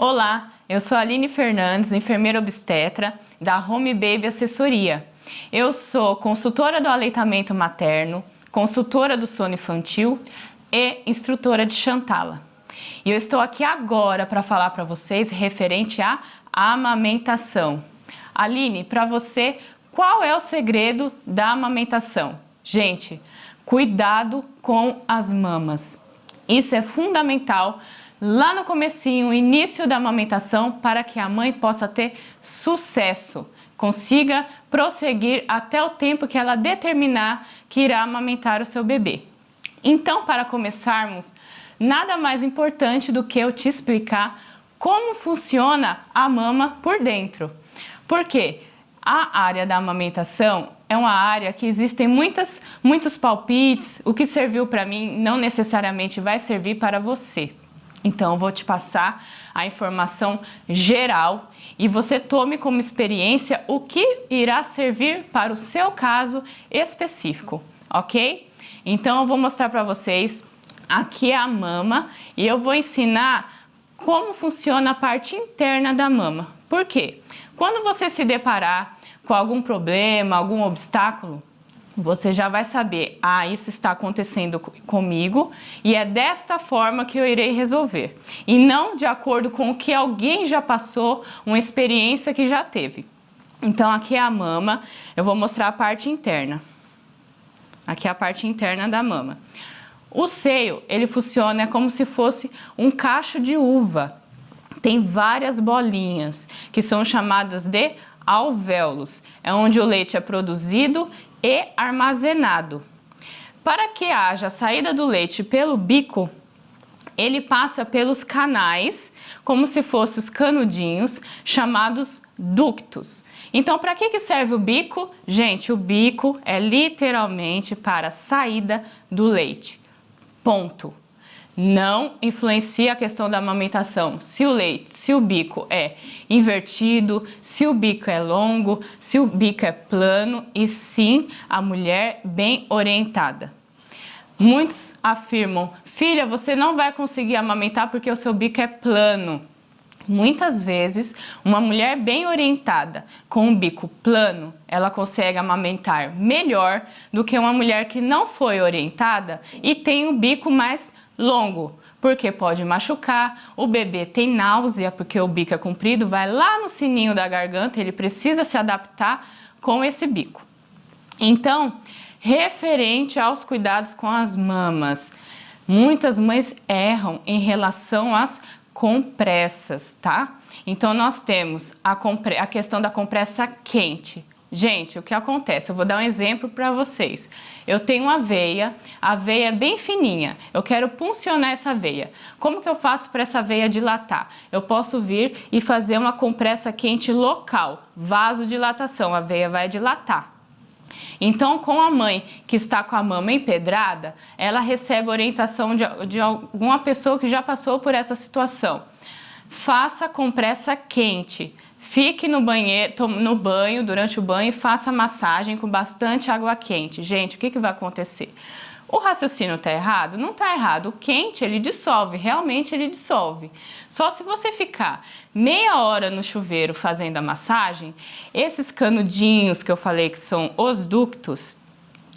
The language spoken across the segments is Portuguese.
Olá, eu sou a Aline Fernandes, enfermeira obstetra da Home Baby Assessoria. Eu sou consultora do aleitamento materno, consultora do sono infantil e instrutora de Chantala. E eu estou aqui agora para falar para vocês referente à amamentação. Aline, para você, qual é o segredo da amamentação? Gente, cuidado com as mamas. Isso é fundamental lá no comecinho, início da amamentação, para que a mãe possa ter sucesso, consiga prosseguir até o tempo que ela determinar que irá amamentar o seu bebê. Então, para começarmos, nada mais importante do que eu te explicar como funciona a mama por dentro. Porque a área da amamentação é uma área que existem muitos palpites, o que serviu para mim não necessariamente vai servir para você. Então, eu vou te passar a informação geral e você tome como experiência o que irá servir para o seu caso específico, ok? Então, eu vou mostrar para vocês aqui a mama e eu vou ensinar como funciona a parte interna da mama. Por quê? Quando você se deparar com algum problema, algum obstáculo, você já vai saber, isso está acontecendo comigo e é desta forma que eu irei resolver. E não de acordo com o que alguém já passou, uma experiência que já teve. Então aqui é a mama, eu vou mostrar a parte interna. Aqui é a parte interna da mama. O seio, ele funciona como se fosse um cacho de uva. Tem várias bolinhas, que são chamadas de alvéolos. É onde o leite é produzido e armazenado. Para que haja a saída do leite pelo bico, ele passa pelos canais, como se fossem os canudinhos, chamados ductos. Então, para que serve o bico? Gente, o bico é literalmente para a saída do leite. Ponto. Não influencia a questão da amamentação, se o bico é invertido, se o bico é longo, se o bico é plano, e sim a mulher bem orientada. Muitos afirmam, filha, você não vai conseguir amamentar porque o seu bico é plano. Muitas vezes, uma mulher bem orientada, com um bico plano, ela consegue amamentar melhor do que uma mulher que não foi orientada e tem um bico mais longo, porque pode machucar, o bebê tem náusea, porque o bico é comprido, vai lá no sininho da garganta, ele precisa se adaptar com esse bico. Então, referente aos cuidados com as mamas, muitas mães erram em relação às compressas, tá? Então, nós temos a questão da compressa quente. Gente, o que acontece? Eu vou dar um exemplo para vocês. Eu tenho uma veia, a veia é bem fininha, eu quero puncionar essa veia. Como que eu faço para essa veia dilatar? Eu posso vir e fazer uma compressa quente local, vasodilatação, a veia vai dilatar. Então, com a mãe que está com a mama empedrada, ela recebe orientação de alguma pessoa que já passou por essa situação. Faça compressa quente. Fique no banho, durante o banho, e faça massagem com bastante água quente. Gente, o que vai acontecer? O raciocínio está errado? Não está errado. O quente, ele dissolve, realmente ele dissolve. Só se você ficar meia hora no chuveiro fazendo a massagem, esses canudinhos que eu falei que são os ductos,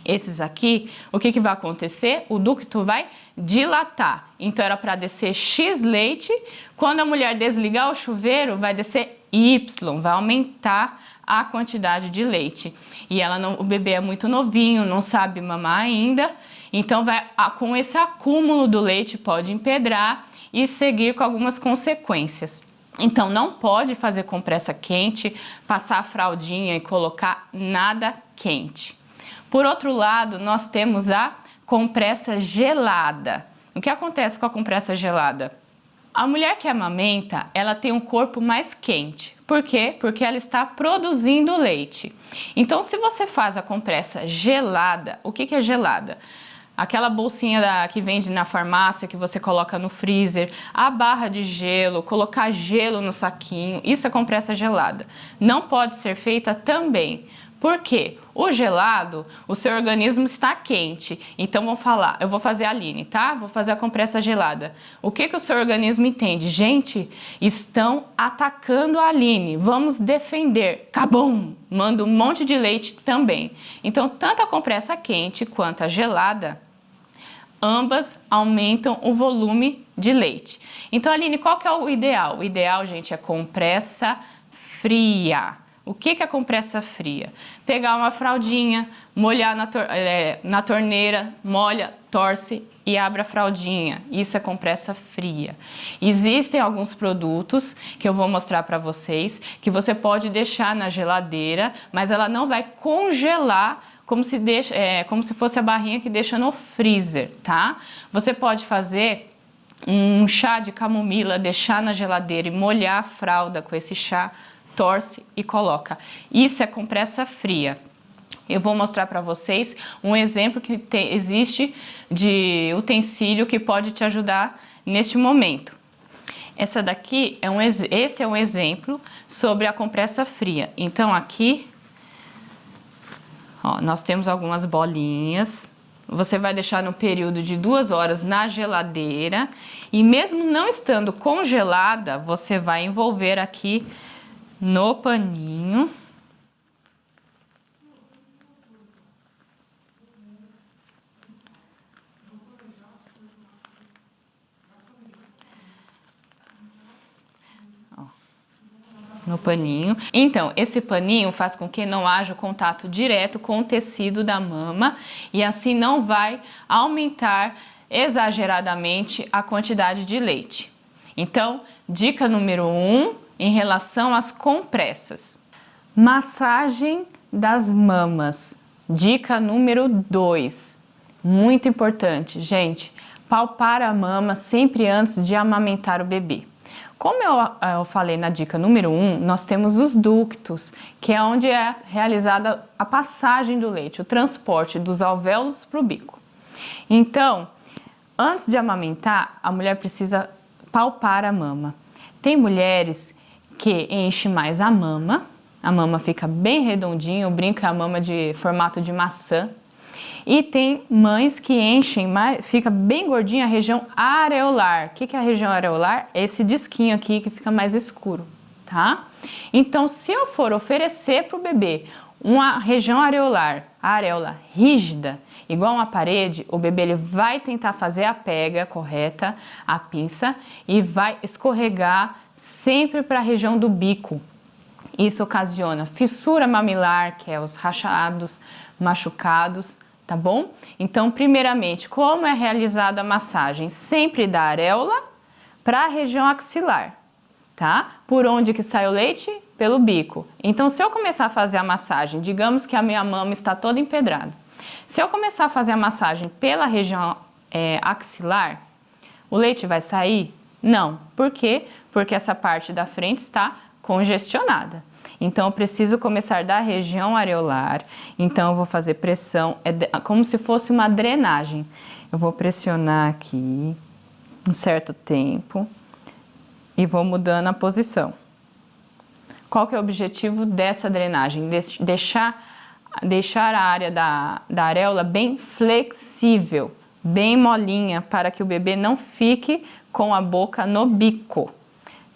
esses aqui, o que vai acontecer? O ducto vai dilatar. Então era para descer X leite, quando a mulher desligar o chuveiro, vai descer Y, vai aumentar a quantidade de leite. E o bebê é muito novinho, não sabe mamar ainda, então com esse acúmulo do leite pode empedrar e seguir com algumas consequências. Então não pode fazer compressa quente, passar a fraldinha e colocar nada quente. Por outro lado, nós temos a compressa gelada. O que acontece com a compressa gelada? A mulher que amamenta, ela tem um corpo mais quente. Por quê? Porque ela está produzindo leite. Então, se você faz a compressa gelada, o que é gelada? Aquela bolsinha que vende na farmácia, que você coloca no freezer, a barra de gelo, colocar gelo no saquinho, isso é compressa gelada. Não pode ser feita também. Por quê? O gelado, o seu organismo está quente. Então eu vou fazer a Aline, tá? Vou fazer a compressa gelada. O que o seu organismo entende? Gente, estão atacando a Aline. Vamos defender. Cabum! Manda um monte de leite também. Então, tanto a compressa quente quanto a gelada, ambas aumentam o volume de leite. Então, Aline, qual que é o ideal? O ideal, gente, é compressa fria. O que é compressa fria? Pegar uma fraldinha, molhar na torneira, molha, torce e abre a fraldinha. Isso é compressa fria. Existem alguns produtos que eu vou mostrar para vocês que você pode deixar na geladeira, mas ela não vai congelar como se fosse a barrinha que deixa no freezer, tá? Você pode fazer um chá de camomila, deixar na geladeira e molhar a fralda com esse chá, torce e coloca. Isso é compressa fria. Eu vou mostrar para vocês um exemplo que existe de utensílio que pode te ajudar neste momento. Esse é um exemplo sobre a compressa fria. Então aqui, ó, nós temos algumas bolinhas. Você vai deixar no período de 2 horas na geladeira e mesmo não estando congelada, você vai envolver aqui no paninho. Ó, no paninho. Então, esse paninho faz com que não haja contato direto com o tecido da mama e assim não vai aumentar exageradamente a quantidade de leite. Então, dica número 1, em relação às compressas. Massagem das mamas. Dica número 2. Muito importante, gente. Palpar a mama sempre antes de amamentar o bebê. Como eu falei na dica número 1, nós temos os ductos, que é onde é realizada a passagem do leite, o transporte dos alvéolos para o bico. Então, antes de amamentar, a mulher precisa palpar a mama. Tem mulheres que enche mais a mama fica bem redondinha, eu brinco que é a mama de formato de maçã. E tem mães que enchem mais, fica bem gordinha a região areolar. O que é a região areolar? É esse disquinho aqui que fica mais escuro, tá? Então, se eu for oferecer para o bebê uma região areolar, a areola rígida, igual uma parede, o bebê ele vai tentar fazer a pega correta, a pinça, e vai escorregar sempre para a região do bico. Isso ocasiona fissura mamilar, que é os rachados, machucados, tá bom? Então, primeiramente, como é realizada a massagem? Sempre da areola para a região axilar, tá? Por onde que sai o leite? Pelo bico. Então, se eu começar a fazer a massagem, digamos que a minha mama está toda empedrada. Se eu começar a fazer a massagem pela região axilar, o leite vai sair? Não. Por quê? Porque essa parte da frente está congestionada. Então, eu preciso começar da região areolar. Então, eu vou fazer pressão, como se fosse uma drenagem. Eu vou pressionar aqui um certo tempo e vou mudando a posição. Qual que é o objetivo dessa drenagem? Deixar a área da areola bem flexível, bem molinha, para que o bebê não fique com a boca no bico.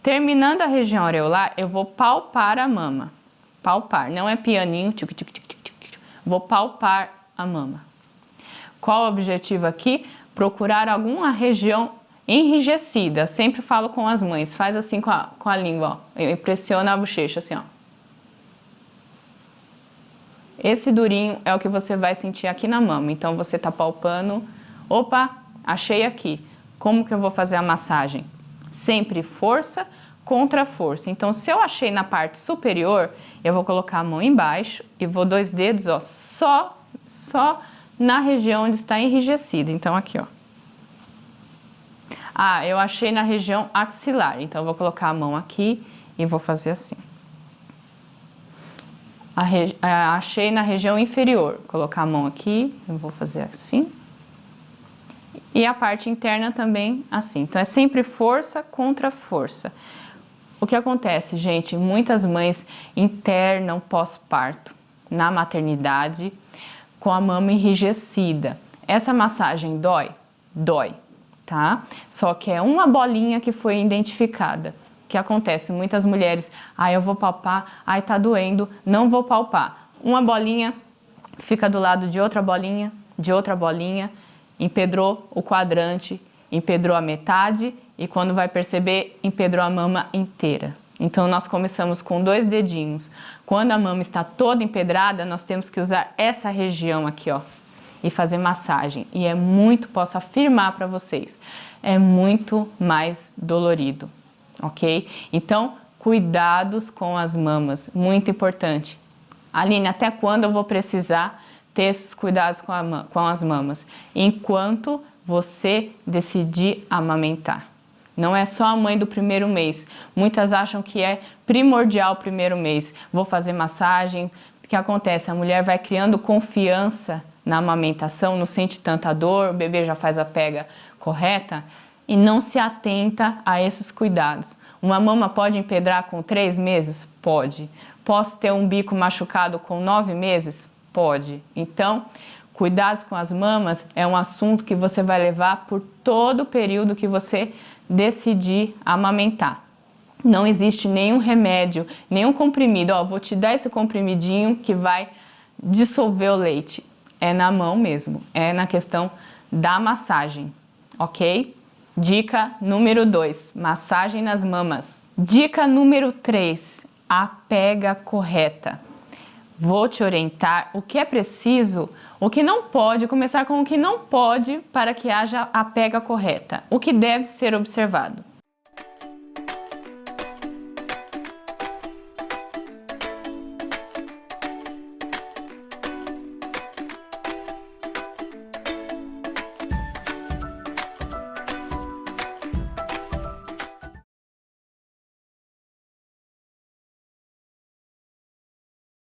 Terminando a região areolar, eu vou palpar a mama. Palpar, não é pianinho, tic, tic, tic, tic, tic. Vou palpar a mama. Qual o objetivo aqui? Procurar alguma região enrijecida. Eu sempre falo com as mães, faz assim com a língua, ó. Eu pressiono a bochecha assim, ó. Esse durinho é o que você vai sentir aqui na mama. Então, você tá palpando. Opa, achei aqui. Como que eu vou fazer a massagem? Sempre força contra força. Então, se eu achei na parte superior, eu vou colocar a mão embaixo e vou 2 dedos, ó, só na região onde está enrijecido. Então, aqui, ó. Ah, eu achei na região axilar. Então, eu vou colocar a mão aqui e vou fazer assim. Achei na região inferior. Colocar a mão aqui, eu vou fazer assim. E a parte interna também assim. Então, é sempre força contra força. O que acontece, gente? Muitas mães internam pós-parto. na maternidade com a mama enrijecida. Essa massagem dói? Dói, tá? Só que é uma bolinha que foi identificada. O que acontece? Muitas mulheres, eu vou palpar, tá doendo, não vou palpar. Uma bolinha fica do lado de outra bolinha, empedrou o quadrante, empedrou a metade e quando vai perceber, empedrou a mama inteira. Então nós começamos com 2 dedinhos. Quando a mama está toda empedrada, nós temos que usar essa região aqui, ó, e fazer massagem. E é muito, posso afirmar para vocês, é muito mais dolorido, ok? Então, cuidados com as mamas, muito importante. Aline, até quando eu vou precisar ter esses cuidados com as mamas? Enquanto você decidir amamentar. Não é só a mãe do primeiro mês. Muitas acham que é primordial o primeiro mês. Vou fazer massagem. O que acontece? A mulher vai criando confiança na amamentação, não sente tanta dor, o bebê já faz a pega correta e não se atenta a esses cuidados. Uma mama pode empedrar com 3 meses? Pode. Posso ter um bico machucado com 9 meses? Pode. Então, cuidados com as mamas é um assunto que você vai levar por todo o período que você decidir amamentar. Não existe nenhum remédio, nenhum comprimido. Vou te dar esse comprimidinho que vai dissolver o leite. É na mão mesmo, é na questão da massagem, ok? Dica número 2, massagem nas mamas. Dica número 3, a pega correta. Vou te orientar o que é preciso, o que não pode, começar com o que não pode para que haja a pega correta, o que deve ser observado.